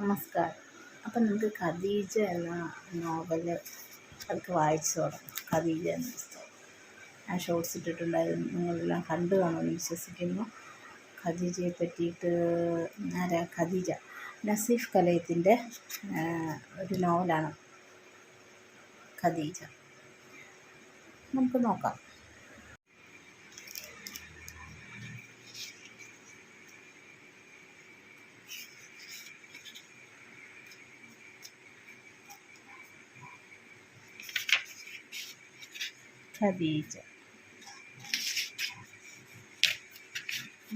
നമസ്കാരം. അപ്പം നമുക്ക് ഖദീജ എന്ന നോവല് അതൊക്കെ വായിച്ചു തുടങ്ങാം. ഖദീജ എന്ന പുസ്തകം ഞാൻ ഷോർട്സ് ഇട്ടിട്ടുണ്ടായിരുന്നു, നിങ്ങളെല്ലാം കണ്ടു കാണുമെന്ന് വിശ്വസിക്കുന്നു. ഖദീജയെ പറ്റിയിട്ട് ഖദീജ നസീഫ് കലയത്തിൻ്റെ ഒരു നോവലാണ് ഖദീജ. നമുക്ക് നോക്കാം. ഖദീജ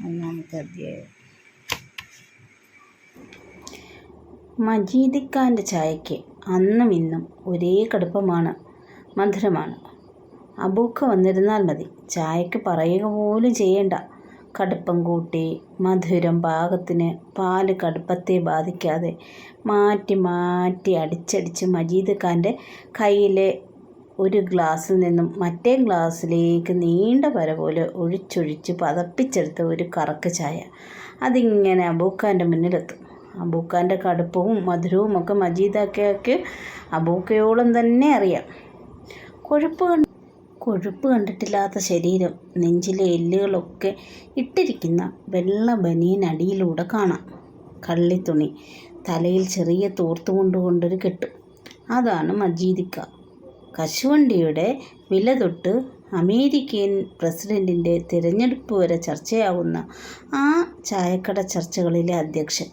ഒന്നാമത്തെ അധ്യായം. മജീദിക്കാൻ്റെ ചായയ്ക്ക് അന്നും ഇന്നും ഒരേ കടുപ്പമാണ്, മധുരമാണ്. അബൂക്ക വന്നിരുന്നാൽ മതി, ചായക്ക് പറയുക പോലും ചെയ്യേണ്ട. കടുപ്പം കൂട്ടി, മധുരം പാകത്തിന്, പാല് കടുപ്പത്തെ ബാധിക്കാതെ മാറ്റി മാറ്റി അടിച്ചടിച്ച് മജീദിക്കാൻ്റെ കയ്യിലെ ഒരു ഗ്ലാസ്സിൽ നിന്നും മറ്റേ ഗ്ലാസ്സിലേക്ക് നീണ്ട വര പോലെ ഒഴിച്ചൊഴിച്ച് പതപ്പിച്ചെടുത്ത ഒരു കറക്ക് ചായ അതിങ്ങനെ അബൂക്കാൻ്റെ മുന്നിലെത്തും. അബൂക്കാൻ്റെ കടുപ്പവും മധുരവും ഒക്കെ മജീദാക്കയ്ക്ക് അബൂക്കയോളം തന്നെ അറിയാം. കൊഴുപ്പ് കണ്ടിട്ടില്ലാത്ത ശരീരം, നെഞ്ചിലെ എല്ലുകളൊക്കെ ഇട്ടിരിക്കുന്ന വെള്ള ബനിയനടിയിലൂടെ കാണാം. കള്ളിത്തുണി തലയിൽ ചെറിയ തോർത്തുകൊണ്ടൊരു കെട്ട്, അതാണ് മജീദിക്ക. കശുവണ്ടിയുടെ വില തൊട്ട് അമേരിക്കൻ പ്രസിഡൻറ്റിൻ്റെ തിരഞ്ഞെടുപ്പ് വരെ ചർച്ചയാവുന്ന ആ ചായക്കട ചർച്ചകളിലെ അധ്യക്ഷൻ.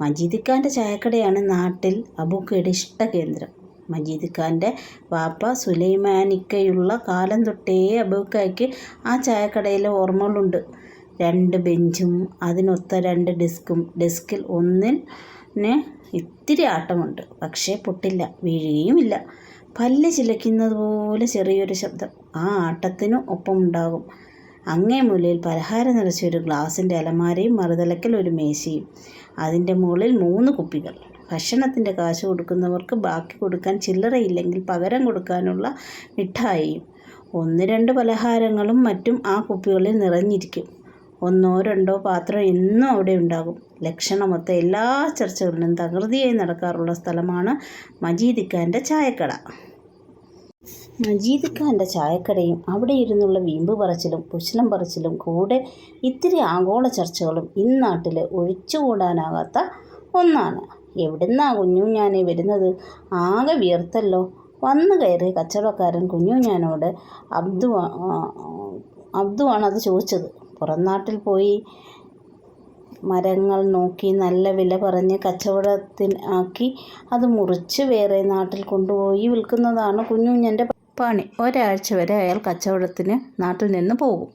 മജീദിക്കാൻ്റെ ചായക്കടയാണ് നാട്ടിൽ അബൂക്കയുടെ ഇഷ്ടകേന്ദ്രം. മജീദിക്കാൻ്റെ വാപ്പ സുലൈമാനിക്കയുള്ള കാലം തൊട്ടേ അബൂക്കയ്ക്ക് ആ ചായക്കടയിലെ ഓർമ്മകളുണ്ട്. 2 ബെഞ്ചും അതിനൊത്ത 2 ഡെസ്കും. ഡെസ്കിൽ ഒന്നിന് ഇത്തിരി ആട്ടമുണ്ട്, പക്ഷേ പൊട്ടില്ല, വീഴുകയുമില്ല. പല്ല് ചിലയ്ക്കുന്നത് പോലെ ചെറിയൊരു ശബ്ദം ആ ആട്ടത്തിനു ഒപ്പമുണ്ടാകും. അങ്ങേ മൂലയിൽ പലഹാരം നിറച്ച ഒരു ഗ്ലാസിൻ്റെ അലമാരയും മറുതലയ്ക്കൽ ഒരു മേശയും, അതിൻ്റെ മുകളിൽ 3 കുപ്പികൾ. ഭക്ഷണത്തിൻ്റെ കാശ് കൊടുക്കുന്നവർക്ക് ബാക്കി കൊടുക്കാൻ ചില്ലറയില്ലെങ്കിൽ പകരം കൊടുക്കാനുള്ള മിഠായിയും 1-2 പലഹാരങ്ങളും മറ്റും ആ കുപ്പികളിൽ നിറഞ്ഞിരിക്കും. 1-2 പാത്രം എന്നും അവിടെ ഉണ്ടാകും. ലക്ഷണമൊത്ത എല്ലാ ചർച്ചകളിലും തകൃതിയായി നടക്കാറുള്ള സ്ഥലമാണ് മജീദിക്കാൻ്റെ ചായക്കട. മജീദിക്കാൻ്റെ ചായക്കടയും അവിടെ ഇരുന്നുള്ള വീമ്പ് പറച്ചിലും കുശലം പറച്ചിലും കൂടെ ഇത്തിരി ആഗോള ചർച്ചകളും ഇന്നാട്ടിൽ ഒഴിച്ചുകൂടാനാകാത്ത ഒന്നാണ്. എവിടുന്നാ കുഞ്ഞുഞ്ഞാനെ വരുന്നത്? ആകെ വിയർത്തല്ലോ. വന്നു കയറിയ കച്ചവടക്കാരൻ കുഞ്ഞുഞ്ഞാനോട് അബ്ദുവാണ് അത് ചോദിച്ചത്. പുറം നാട്ടിൽ പോയി മരങ്ങൾ നോക്കി നല്ല വില പറഞ്ഞ് കച്ചവടത്തിനാക്കി അത് മുറിച്ച് വേറെ നാട്ടിൽ കൊണ്ടുപോയി വിൽക്കുന്നതാണ് കുഞ്ഞുഞ്ഞൻ്റെ പണി. ഒരാഴ്ച വരെ അയാൾ കച്ചവടത്തിന് നാട്ടിൽ നിന്ന് പോകും.